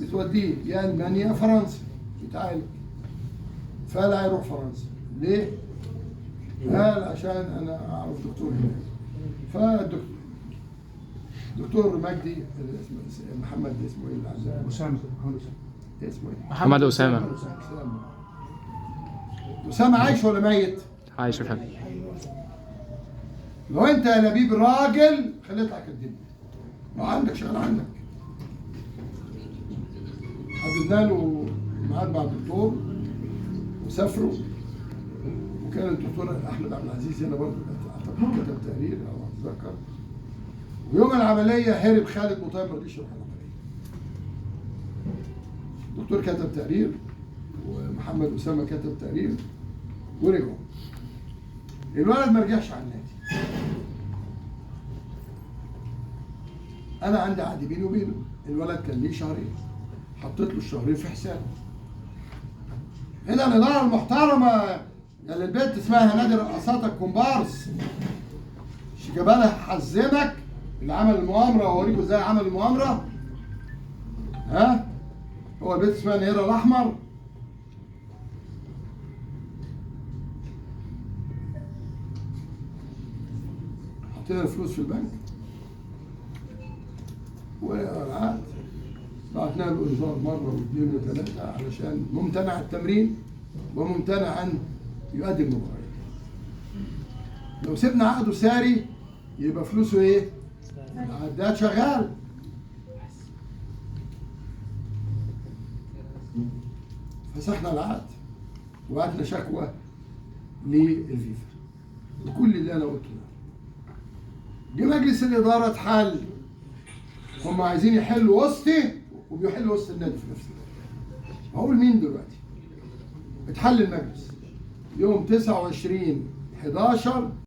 بتوديه يا المانيا يا فرنسا يتعالج. فلا يروح فرنسا. ليه؟ قال عشان انا اعرف دكتور هناك. دكتور مجدي محمد اسمه ايه اللي عندنا؟ أسامة. اسمه ايه؟ محمد أسامة. أسامة عايش ولا ميت؟ عايش يا فندم. لو انت يا لبيب راجل خليه يطلع كدب. لو عندك شغال عندك. حددنا له ميعاد مع الدكتور وسافروا. وكان الدكتور احمد عبد العزيز هنا برضه كتب تقرير او اتذكر. ويوم العمليه هرب خالد مطيب ما رضيش يروح العمليه. الدكتور كتب تقرير ومحمد اسامه كتب تقرير ورجعوا. الولد ما رجعش على النادي. انا عندي عقد بيني وبينه. الولد كان ليه شهرين. حطيت له الشهرين في حسابه. هنا الاداره المحترمه اللي البنت اسمها نادي رقصات الكومبارس شيكابالا حزمك اللي عمل المؤامره واوريكم ازاي عمل المؤامره. ها؟ هو البنت اسمها نيرة الاحمر. حطينا الفلوس في البنك والعقد بعتنا له انذار مره واثنين وثلاثه علشان ممتنع التمرين وممتنع ان يؤدي المباريات. لو سيبنا عقده ساري يبقى فلوسه ايه؟ العداد شغال. فسخنا العقد وبعتنا شكوى للفيفا بكل اللي انا قلته ده. جه مجلس الاداره اتحل. هم عايزين يحلوا وسطي وبيحلوا وسط النادي في نفس الوقت. هقول مين دلوقتي؟ اتحل المجلس يوم 29/11